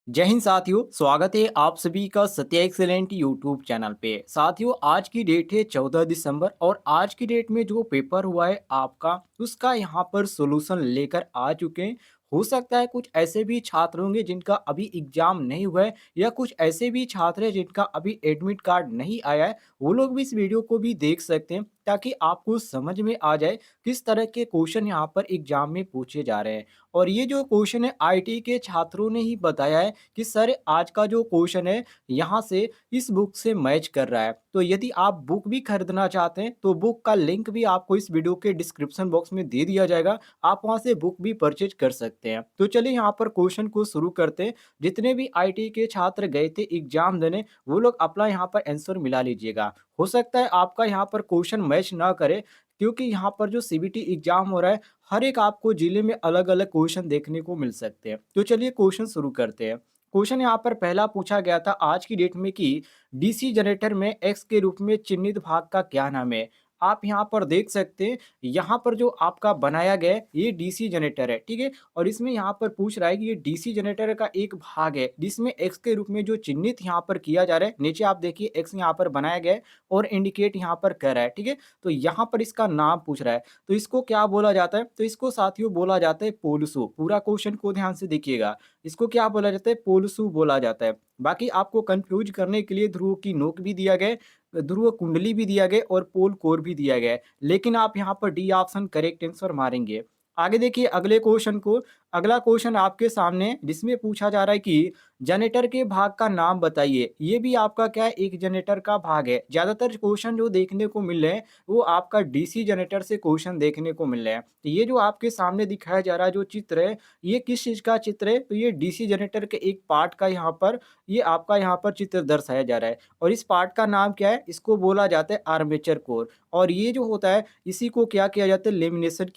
जय हिंद साथियों, स्वागत है आप सभी का सत्य एक्सेलेंट यूट्यूब चैनल पे। साथियों, आज की डेट है 14 दिसंबर और आज की डेट में जो पेपर हुआ है आपका, उसका यहाँ पर सॉल्यूशन लेकर आ चुके हैं। हो सकता है कुछ ऐसे भी छात्र होंगे जिनका अभी एग्जाम नहीं हुआ है, या कुछ ऐसे भी छात्र हैं जिनका अभी एडमिट कार्ड नहीं आया है। वो लोग भी इस वीडियो को भी देख सकते हैं ताकि आपको समझ में आ जाए किस तरह के क्वेश्चन यहाँ पर एग्जाम में पूछे जा रहे हैं। और ये जो क्वेश्चन है आईटी के छात्रों ने ही बताया है कि सर आज का जो क्वेश्चन है यहाँ से इस बुक से मैच कर रहा है। तो यदि आप बुक भी खरीदना चाहते हैं तो बुक का लिंक भी आपको इस वीडियो के डिस्क्रिप्शन बॉक्स में दे दिया जाएगा। आप वहां से बुक भी परचेज कर सकते हैं। तो चलिए यहाँ पर क्वेश्चन को शुरू करते हैं। जितने भी आईटी के छात्र गए थे एग्जाम देने, वो लोग अपना यहाँ पर आंसर मिला लीजिएगा। हो सकता है आपका यहाँ पर क्वेश्चन मैच ना करे, क्योंकि यहाँ पर जो सीबीटी एग्जाम हो रहा है, हर एक आपको जिले में अलग-अलग क्वेश्चन देखने को मिल सकते हैं। तो चलिए क्वेश्चन शुरू करते हैं। क्वेश्चन यहाँ पर पहला पूछा गया था आज की डेट में कि डीसी जनरेटर में एक्स के रूप में चिह्नित भाग का क्या नाम है? आप यहाँ पर देख सकते हैं, यहाँ पर जो आपका बनाया गया है ये डीसी जनरेटर है, ठीक है? और इसमें यहाँ पर पूछ रहा है कि ये डीसी जनरेटर का एक भाग है जिसमें एक्स के रूप में जो चिह्नित यहाँ पर किया जा रहा है। नीचे आप देखिए एक्स यहाँ पर बनाया गया है और इंडिकेट यहाँ पर कर रहा है, ठीक है? तो यहाँ पर इसका नाम पूछ रहा है। तो इसको क्या बोला जाता है? तो इसको साथियों बोला जाता है पोलसू। पूरा क्वेश्चन को ध्यान से देखिएगा। इसको क्या बोला जाता है? पोलसू बोला जाता है। बाकी आपको कंफ्यूज करने के लिए ध्रुव की नोक भी दिया गया है, ध्रुव कुंडली भी दिया गया है और पोल कोर भी दिया गया है। लेकिन आप यहाँ पर डी ऑप्शन करेक्ट आंसर मारेंगे। आगे देखिए अगले क्वेश्चन को। अगला क्वेश्चन आपके सामने जिसमें पूछा जा रहा है कि जनरेटर के भाग का नाम बताइए। ये भी आपका क्या है? एक जनरेटर का भाग है। ज्यादातर क्वेश्चन जो देखने को मिल रहे हैं वो आपका डीसी जनरेटर से क्वेश्चन देखने को मिल रहे हैं। तो ये जो आपके सामने दिखाया जा रहा है जो चित्र है, ये किस चीज का चित्र है? तो ये डीसी जनरेटर के एक पार्ट का यहाँ पर ये आपका यहाँ पर चित्र दर्शाया जा रहा है। और इस पार्ट का नाम क्या है? इसको बोला जाता है आर्मेचर कोर। और ये जो होता है इसी को क्या किया जाता है? लेमिनेशन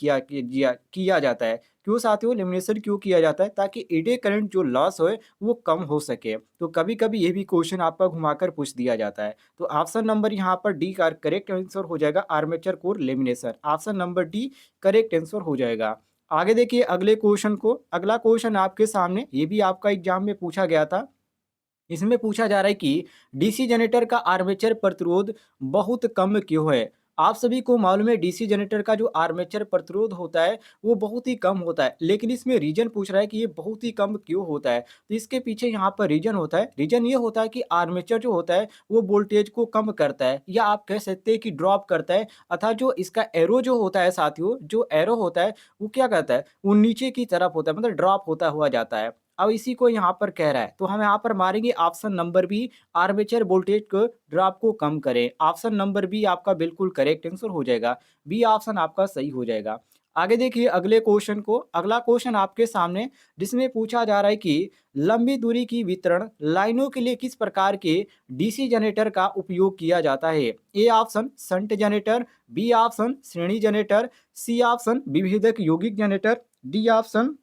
किया जाता है। क्यों साथियों लेमिनेशन क्यों किया जाता है? ताकि एडी करंट जो लॉस हो वो कम हो सके। तो कभी कभी ये भी क्वेश्चन आपका घुमाकर पूछ दिया जाता है। तो ऑप्शन नंबर यहाँ पर डी का करेक्ट आंसर हो जाएगा armature core lamination. Option number D correct answer हो जाएगा। आगे देखिए अगले क्वेश्चन को। अगला क्वेश्चन आपके सामने ये भी आपका एग्जाम में पूछा गया था। इसमें पूछा जा रहा है कि डीसी जनरेटर का आर्मेचर प्रतिरोध बहुत कम क्यों है? आप सभी को मालूम है डीसी जनरेटर का जो आर्मेचर प्रतिरोध होता है वो बहुत ही कम होता है, लेकिन इसमें रीजन पूछ रहा है कि ये बहुत ही कम क्यों होता है। तो इसके पीछे यहाँ पर रीजन होता है। रीजन ये होता है कि आर्मेचर जो होता है वो वोल्टेज को कम करता है, या आप कह सकते हैं कि ड्रॉप करता है। अर्थात जो इसका एरो जो होता है साथियों, जो एरो होता है वो क्या करता है? वो नीचे की तरफ होता है, मतलब ड्रॉप होता हुआ जाता है। अब इसी को यहाँ पर कह रहा है, तो हम यहाँ पर मारेंगे option number B, armature voltage को ड्रॉप को कम करें। ऑप्शन नंबर बी आपका बिल्कुल करेक्ट आंसर हो जाएगा। बी ऑप्शन आपका सही हो जाएगा। आगे देखिए अगले क्वेश्चन को। अगला क्वेश्चन आपके सामने जिसमें पूछा जा रहा है कि लंबी दूरी की वितरण लाइनों के लिए किस प्रकार के डीसी जनरेटर का उपयोग किया जाता है? A option shunt generator, B option श्रेणी जनरेटर, सी ऑप्शन विभेदक यौगिक जनरेटर, डी ऑप्शन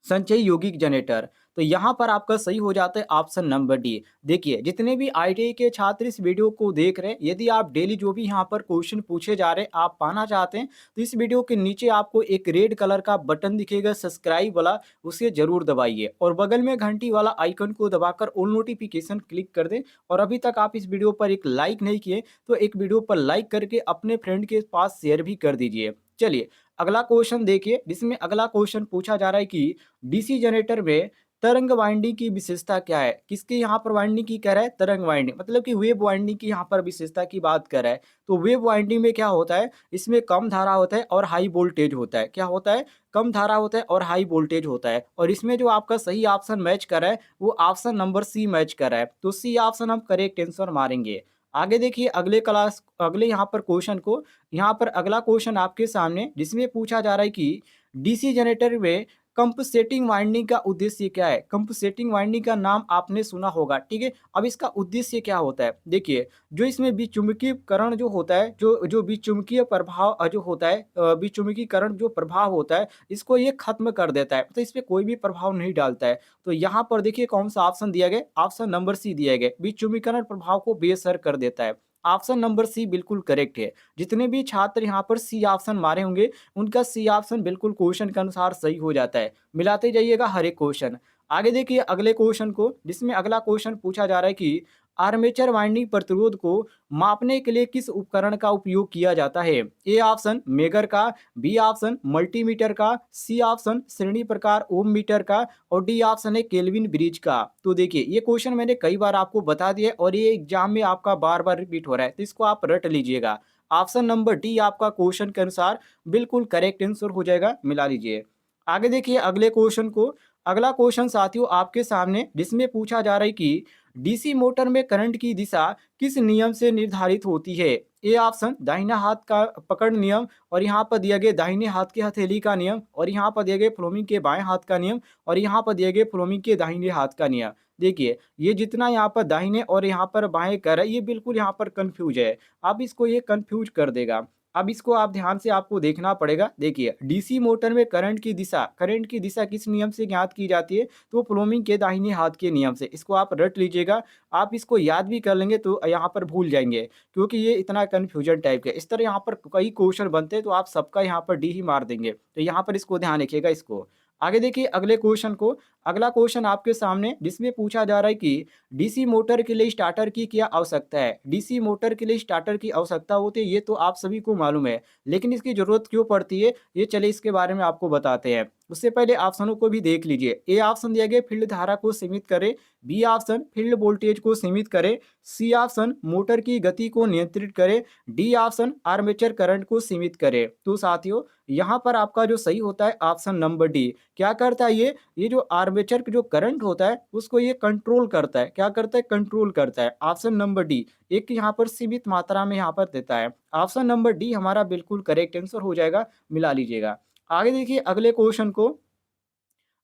संचयी यौगिक जनरेटर। तो यहाँ पर आपका सही हो जाता है ऑप्शन नंबर डी। देखिए जितने भी आईटीआई के छात्र इस वीडियो को देख रहे हैं, यदि आप डेली जो भी यहाँ पर क्वेश्चन पूछे जा रहे हैं आप पाना चाहते हैं, तो इस वीडियो के नीचे आपको एक रेड कलर का बटन दिखेगा सब्सक्राइब वाला, उसे जरूर दबाइए और बगल में घंटी वाला आइकन को दबाकर ऑल नोटिफिकेशन क्लिक कर दें। और अभी तक आप इस वीडियो पर एक लाइक नहीं किए तो एक वीडियो पर लाइक करके अपने फ्रेंड के पास शेयर भी कर दीजिए। चलिए अगला क्वेश्चन देखिए, जिसमें अगला क्वेश्चन पूछा जा रहा है कि डीसी जनरेटर में तरंग वाइंडिंग की विशेषता क्या है? किसकी यहाँ पर वाइंडिंग की कह रहा है? तरंग वाइंडिंग, मतलब कि वेव वाइंडिंग की यहाँ पर विशेषता की बात कर रहा है। तो वेव वाइंडिंग में क्या होता है? इसमें कम धारा होता है और हाई वोल्टेज होता है। क्या होता है? कम धारा होता है और हाई वोल्टेज होता है। और इसमें जो आपका सही ऑप्शन मैच कर रहा है वो ऑप्शन नंबर सी मैच कर रहा है। तो सी ऑप्शन हम करेक्ट आंसर मारेंगे। आगे देखिए अगले यहाँ पर क्वेश्चन को। यहाँ पर अगला क्वेश्चन आपके सामने जिसमें पूछा जा रहा है कि डीसी जनरेटर में कंपनसेटिंग वाइंडिंग का उद्देश्य क्या है? कंपनसेटिंग वाइंडिंग का नाम आपने सुना होगा, ठीक है? अब इसका उद्देश्य क्या होता है? देखिए जो इसमें विचुम्बकीकरण जो होता है, जो जो विचुम्बकीय प्रभाव जो होता है, विचुम्बकीकरण जो प्रभाव होता है इसको ये खत्म कर देता है, तो इस पे कोई भी प्रभाव नहीं डालता है। तो यहाँ पर देखिए कौन सा ऑप्शन दिया गया? ऑप्शन नंबर सी दिया गया, विचुम्बकीकरण प्रभाव को बेअसर कर देता है। ऑप्शन नंबर सी बिल्कुल करेक्ट है। जितने भी छात्र यहाँ पर सी ऑप्शन मारे होंगे उनका सी ऑप्शन बिल्कुल क्वेश्चन के अनुसार सही हो जाता है। मिलाते जाइएगा हर एक क्वेश्चन। आगे देखिए अगले क्वेश्चन को, जिसमें अगला क्वेश्चन पूछा जा रहा है कि आर्मेचर वाइंडिंग प्रतिरोध को मापने के लिए किस उपकरण का उपयोग किया जाता है? ए ऑप्शन मेगर का, बी ऑप्शन मल्टीमीटर का, सी ऑप्शन श्रेणी प्रकार ओम मीटर का और डी ऑप्शन है केल्विन ब्रिज का। तो देखिए ये क्वेश्चन मैंने कई बार आपको बता दिया है और ये एग्जाम में आपका बार बार रिपीट हो रहा है, तो इसको आप रट लीजिएगा। ऑप्शन नंबर डी आपका क्वेश्चन के अनुसार बिल्कुल करेक्ट आंसर हो जाएगा, मिला लीजिए। आगे देखिए अगले क्वेश्चन को, अगला क्वेश्चन साथियों आपके सामने, जिसमें पूछा जा रहा है कि डीसी मोटर में करंट की दिशा किस नियम से निर्धारित होती है? ए ऑप्शन दाहिना हाथ का पकड़ नियम और यहाँ पर दिया गया दाहिने हाथ की हथेली का नियम और यहाँ पर दिया गया फ्लोमिंग के बाएं हाथ का नियम और यहाँ पर दिया गया फ्लोमिंग के दाहिने हाथ का नियम। देखिए ये जितना यहाँ पर दाहिने और यहाँ पर बाएं कर है, ये बिल्कुल यहाँ पर कंफ्यूज है। अब इसको ये कंफ्यूज कर देगा। अब इसको आप ध्यान से आपको देखना पड़ेगा। देखिए डीसी मोटर में करंट की दिशा किस नियम से ज्ञात की जाती है? तो फ्लोमिंग के दाहिने हाथ के नियम से। इसको आप रट लीजिएगा। आप इसको याद भी कर लेंगे तो यहाँ पर भूल जाएंगे, क्योंकि ये इतना कन्फ्यूजन टाइप का, इस तरह यहाँ पर कई क्वेश्चन बनते हैं तो आप सबका यहाँ पर डी ही मार देंगे। तो यहाँ पर इसको ध्यान रखिएगा इसको। आगे देखिए अगले क्वेश्चन को, अगला क्वेश्चन आपके सामने, जिसमें पूछा जा रहा है कि डीसी मोटर के लिए स्टार्टर की क्या आवश्यकता है? डीसी मोटर के लिए स्टार्टर की आवश्यकता होती है, ये तो आप सभी को मालूम है, लेकिन इसकी जरूरत क्यों पड़ती है, ये चलिए इसके बारे में आपको बताते हैं। उससे पहले ऑप्शनों को भी देख लीजिए। ए ऑप्शन दिया गया फील्ड धारा को सीमित करे, बी ऑप्शन फील्ड वोल्टेज को सीमित करे, सी ऑप्शन मोटर की गति को नियंत्रित करे, डी ऑप्शन आर्मेचर करंट को सीमित करे। तो साथियों यहाँ पर आपका जो सही होता है ऑप्शन नंबर डी। क्या करता है ये जो आर्मेचर जो करंट होता है उसको ये कंट्रोल करता है। क्या करता है? कंट्रोल करता है। ऑप्शन नंबर डी एक यहाँ पर सीमित मात्रा में यहाँ पर देता है। ऑप्शन नंबर डी हमारा बिल्कुल करेक्ट आंसर हो जाएगा, मिला लीजिएगा। आगे देखिए अगले क्वेश्चन को,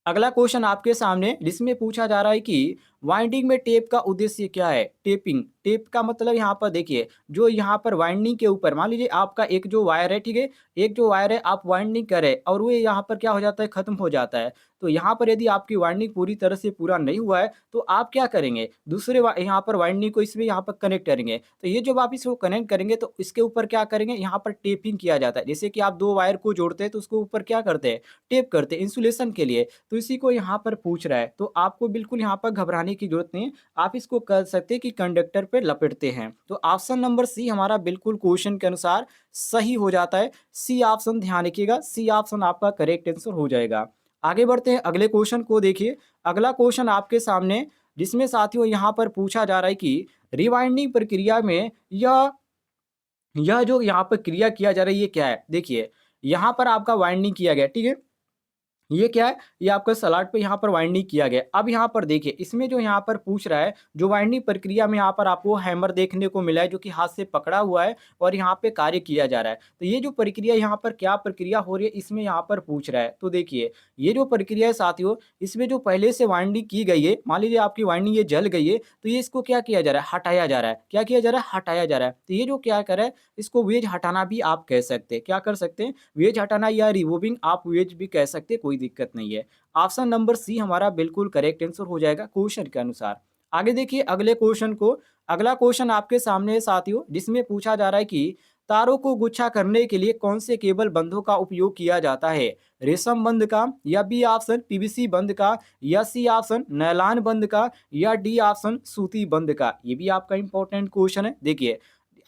अगला क्वेश्चन आपके सामने, जिसमें पूछा जा रहा है कि वाइंडिंग में टेप का उद्देश्य क्या है? टेपिंग, टेप का मतलब यहाँ पर देखिए जो यहाँ पर वाइंडिंग के ऊपर मान लीजिए आपका एक जो वायर है, ठीक है, एक जो वायर है आप वाइंडिंग करें और वो यहाँ पर क्या हो जाता है, खत्म हो जाता है। तो यहाँ पर यदि आपकी वाइंडिंग पूरी तरह से पूरा नहीं हुआ है तो आप क्या करेंगे, दूसरे यहाँ पर वाइंडिंग को इसमें यहाँ पर कनेक्ट करेंगे। तो ये जब आप इसको कनेक्ट करेंगे तो इसके ऊपर क्या करेंगे, यहाँ पर टेपिंग किया जाता है। जैसे कि आप दो वायर को जोड़ते हैं तो उसके ऊपर क्या करते हैं, टेप करते हैं इंसुलेशन के लिए। तो इसी को यहाँ पर पूछ रहा है, तो आपको बिल्कुल यहाँ पर घबराने की जरूरत नहीं है। आप इसको कर सकते हैं कि कंडक्टर पे लपेटते हैं। तो ऑप्शन नंबर सी हमारा बिल्कुल क्वेश्चन के अनुसार सही हो जाता है। सी ऑप्शन ध्यान रखिएगा, सी ऑप्शन आपका करेक्ट आंसर हो जाएगा। आगे बढ़ते हैं अगले क्वेश्चन को देखिए। अगला क्वेश्चन आपके सामने, जिसमें साथियों यहाँ पर पूछा जा रहा है कि रिवाइंडिंग प्रक्रिया में यह जो यहाँ पर क्रिया किया जा रहा है ये क्या है? देखिए यहाँ पर आपका वाइंडिंग किया गया, ठीक है, ये क्या है, ये आपका स्लॉट पे यहाँ पर वाइंडिंग किया गया। अब यहाँ पर देखिए इसमें जो यहाँ पर पूछ रहा है, जो वाइंडिंग प्रक्रिया में यहाँ पर आपको हैमर देखने को मिला है जो कि हाथ से पकड़ा हुआ है और यहाँ पे कार्य किया जा रहा है। तो ये जो प्रक्रिया यहाँ पर क्या प्रक्रिया हो रही है इसमें यहाँ पर पूछ रहा है। तो देखिए ये जो प्रक्रिया है साथियों, इसमें जो पहले से वाइंडिंग की गई है, मान लीजिए आपकी वाइंडिंग ये जल गई है, तो ये इसको क्या किया जा रहा है, हटाया जा रहा है। क्या किया जा रहा है, हटाया जा रहा है। तो ये जो क्या कर रहा है, इसको वेज हटाना भी आप कह सकते हैं। क्या कर सकते हैं, वेज हटाना या रिमूविंग आप वेज भी कह सकते हैं, कोई दिक्कत नहीं है। ऑप्शन नंबर सी हमारा बिल्कुल करेक्ट आंसर हो जाएगा क्वेश्चन के अनुसार। आगे देखिए अगले क्वेश्चन को, अगला क्वेश्चन आपके सामने है साथियों, जिसमें पूछा जा रहा है कि तारों को गुच्छा करने के लिए कौन से केबल बंधों का उपयोग किया जाता है? रेशम बंध का, या बी ऑप्शन पीवीसी बंध का, या सी ऑप्शन नैलान बंध का, या डी ऑप्शन सूती बंध का। ये भी आपका इंपॉर्टेंट क्वेश्चन है। देखिए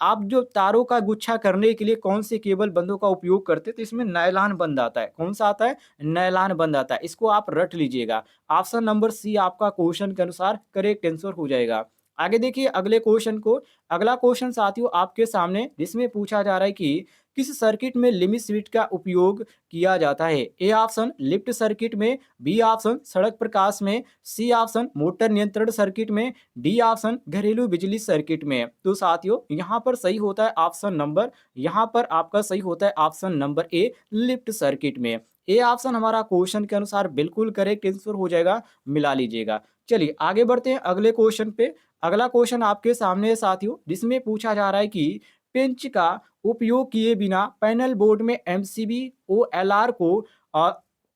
आप जो तारों का गुच्छा करने के लिए कौन से केबल बंधों का उपयोग करते हैं, तो इसमें नायलॉन बंध आता है। कौन सा आता है, नायलॉन बंध आता है। इसको आप रट लीजिएगा। ऑप्शन नंबर सी आपका क्वेश्चन के अनुसार करेक्ट आंसर हो जाएगा। आगे देखिए अगले क्वेश्चन को, अगला क्वेश्चन साथियों आपके सामने, जिसमें पूछा जा रहा है कि किस सर्किट में लिमिट स्विच का उपयोग किया जाता है? ए ऑप्शन लिफ्ट सर्किट में, बी ऑप्शन सड़क प्रकाश में, सी ऑप्शन मोटर नियंत्रण सर्किट में, डी ऑप्शन घरेलू बिजली सर्किट में। तो साथियों यहाँ पर सही होता है ऑप्शन नंबर, यहाँ पर आपका सही होता है option number A, lift circuit में। ए ऑप्शन हमारा क्वेश्चन के अनुसार बिल्कुल करेक्ट आंसर हो जाएगा, मिला लीजिएगा। चलिए आगे बढ़ते हैं अगले क्वेश्चन पे। अगला क्वेश्चन आपके सामने है साथियों, जिसमें पूछा जा रहा है कि पेंच का उपयोग किए बिना पैनल बोर्ड में एमसीबी ओएलआर को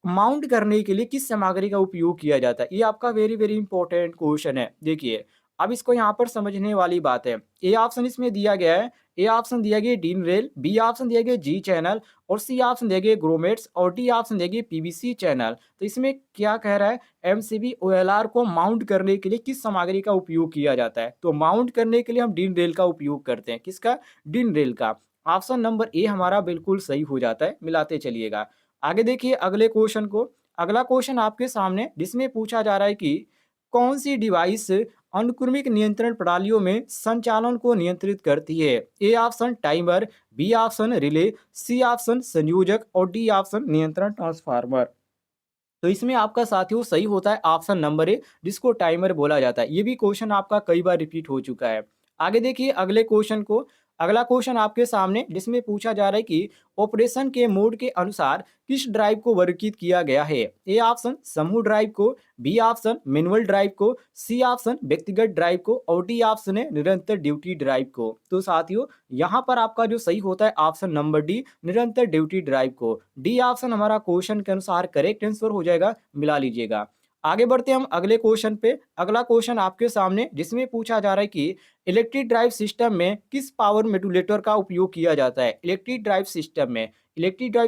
माउंट करने के लिए किस सामग्री का उपयोग किया जाता है? ये आपका वेरी वेरी इंपॉर्टेंट क्वेश्चन है। देखिए अब इसको यहाँ पर समझने वाली बात है। ए ऑप्शन इसमें दिया गया है ए ऑप्शन दिया गया डीन रेल, बी ऑप्शन दिया गया जी चैनल और सी ऑप्शन दिया गया ग्रोमेट्स और डी ऑप्शन दिया गया पीवीसी चैनल। तो इसमें क्या कह रहा है, एमसीबी ओएलआर को माउंट करने के लिए किस सामग्री का उपयोग किया जाता है? तो माउंट करने के लिए हम डीन रेल का उपयोग करते हैं। किसका? डीन रेल का। ऑप्शन नंबर ए हमारा बिल्कुल सही हो जाता है, मिलाते चलिएगा। आगे देखिए अगले क्वेश्चन को। अगला क्वेश्चन आपके सामने जिसमें पूछा जा रहा है कि कौन सी डिवाइस अनुक्रमिक नियंत्रण प्रणालियों में संचालन को नियंत्रित करती है? A option timer, B option relay, C option संयोजक और डी ऑप्शन नियंत्रण ट्रांसफार्मर। तो इसमें आपका साथियों सही होता है ऑप्शन नंबर ए, जिसको टाइमर बोला जाता है। ये भी क्वेश्चन आपका कई बार रिपीट हो चुका है। आगे देखिए अगले क्वेश्चन को। अगला क्वेश्चन आपके सामने जिसमें पूछा जा रहा है कि ऑपरेशन के मोड के अनुसार किस ड्राइव को वर्गीकृत किया गया है? ए ऑप्शन समूह ड्राइव को, बी ऑप्शन मैनुअल ड्राइव को, सी ऑप्शन व्यक्तिगत ड्राइव को और डी ऑप्शन है निरंतर ड्यूटी ड्राइव को। तो साथियों यहाँ पर आपका जो सही होता है ऑप्शन नंबर डी, निरंतर ड्यूटी ड्राइव को। डी ऑप्शन हमारा क्वेश्चन के अनुसार करेक्ट आंसर हो जाएगा, मिला लीजिएगा। आगे बढ़ते हम अगले क्वेश्चन पे। अगला क्वेश्चन आपके सामने जिसमें पूछा जा रहा है कि इलेक्ट्रिक ड्राइव सिस्टम में किस पावर मॉड्यूलेटर का उपयोग किया जाता है? इलेक्ट्रिक ड्राइव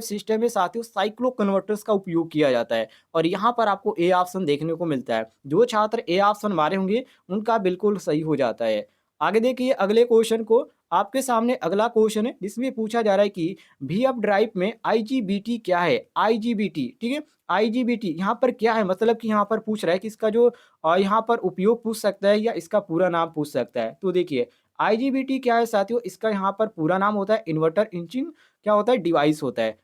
सिस्टम में साथियों साइक्लो कन्वर्टर्स का उपयोग किया जाता है और यहाँ पर आपको ए ऑप्शन देखने को मिलता है। जो छात्र ए ऑप्शन मारे होंगे उनका बिल्कुल सही हो जाता है। आगे देखिए अगले क्वेश्चन को। आपके सामने अगला क्वेश्चन है जिसमें पूछा जा रहा है कि वीएफ ड्राइव में आईजीबीटी क्या है? आईजीबीटी, ठीक है। आईजीबीटी यहाँ पर क्या है, मतलब कि यहाँ पर पूछ रहा है कि इसका जो यहाँ पर उपयोग पूछ सकता है या इसका पूरा नाम पूछ सकता है। तो देखिए आईजीबीटी क्या है साथियों, इसका यहाँ पर पूरा नाम होता है इन्वर्टर इंचिंग क्या होता है डिवाइस होता है।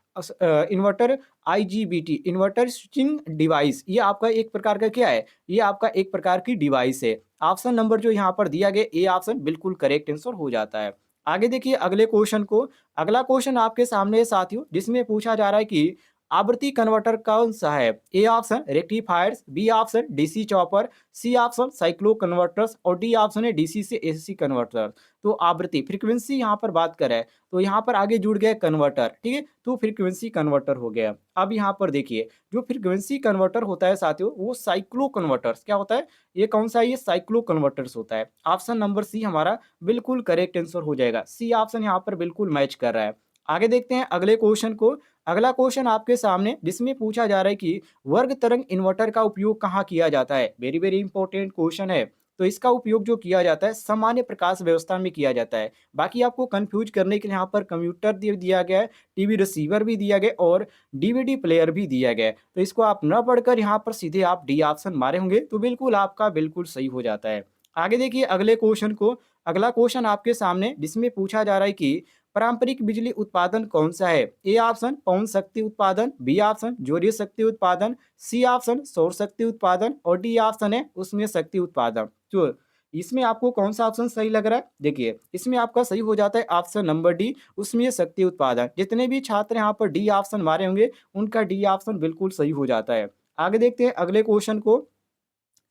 Inverter IGBT inverter switching device, ये आपका एक प्रकार का क्या है, ये आपका एक प्रकार की डिवाइस है। ऑप्शन नंबर जो यहाँ पर दिया गया ए ऑप्शन बिल्कुल करेक्ट आंसर हो जाता है। आगे देखिए अगले क्वेश्चन को। अगला क्वेश्चन आपके सामने है साथियों जिसमें पूछा जा रहा है कि आवृत्ति कन्वर्टर कौन सा है? A option rectifiers, B option DC chopper, C option cycloconverters और डी ऑप्शन है डीसी से एसी कन्वर्टर। तो आवृत्ति फ्रीक्वेंसी यहाँ पर बात करें तो यहाँ पर आगे जुड़ गया कन्वर्टर, ठीक है। तो फ्रीक्वेंसी कन्वर्टर हो गया। अब यहाँ पर देखिए जो फ्रीक्वेंसी कन्वर्टर होता है साथियों वो साइक्लो कन्वर्टर्स क्या होता है, ये कौन सा है, ये साइक्लो कन्वर्टर्स होता है। ऑप्शन नंबर सी हमारा बिल्कुल करेक्ट आंसर हो जाएगा। सी ऑप्शन यहाँ पर बिल्कुल मैच कर रहा है। आगे देखते हैं अगले क्वेश्चन को। अगला क्वेश्चन आपके सामने जिसमें पूछा जा रहा है कि वर्ग तरंग इन्वर्टर का उपयोग कहाँ किया जाता है? वेरी वेरी इंपॉर्टेंट क्वेश्चन है। तो इसका उपयोग जो किया जाता है सामान्य प्रकाश व्यवस्था में किया जाता है। बाकी आपको कंफ्यूज करने के लिए यहाँ पर कंप्यूटर दिया गया है, टीवी रिसीवर भी दिया गया और डीवीडी प्लेयर भी दिया गया है। तो इसको आप न पढ़कर यहाँ पर सीधे आप डी ऑप्शन मारे होंगे तो बिल्कुल आपका बिल्कुल सही हो जाता है। आगे देखिए अगले क्वेश्चन को। अगला क्वेश्चन आपके सामने जिसमें पूछा जा रहा है कि पारंपरिक बिजली उत्पादन कौन सा है? ए ऑप्शन पवन शक्ति उत्पादन, बी ऑप्शन जोरीय शक्ति उत्पादन, सी ऑप्शन सौर शक्ति उत्पादन और डी ऑप्शन है उसमें शक्ति उत्पादन। तो इसमें आपको कौन सा ऑप्शन सही लग रहा है? देखिए इसमें आपका सही हो जाता है ऑप्शन नंबर डी उसमें शक्ति उत्पादन। जितने भी छात्र यहाँ पर डी ऑप्शन मारे होंगे उनका डी ऑप्शन बिल्कुल सही हो जाता है। आगे देखते हैं अगले क्वेश्चन को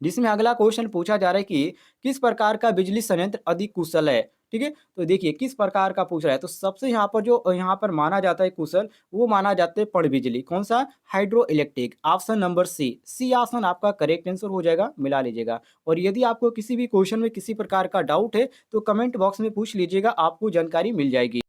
जिसमें अगला क्वेश्चन पूछा जा रहा है कि किस प्रकार का बिजली संयंत्र अधिक कुशल है? ठीक है। तो देखिए किस प्रकार का पूछ रहा है तो सबसे यहाँ पर जो यहाँ पर माना जाता है कुशल वो माना जाता है पनबिजली। कौन सा? Hydroelectric. Option number C option आपका करेक्ट आंसर हो जाएगा, मिला लीजिएगा। और यदि आपको किसी भी क्वेश्चन में किसी प्रकार का डाउट है तो कमेंट बॉक्स में पूछ लीजिएगा, आपको जानकारी मिल जाएगी।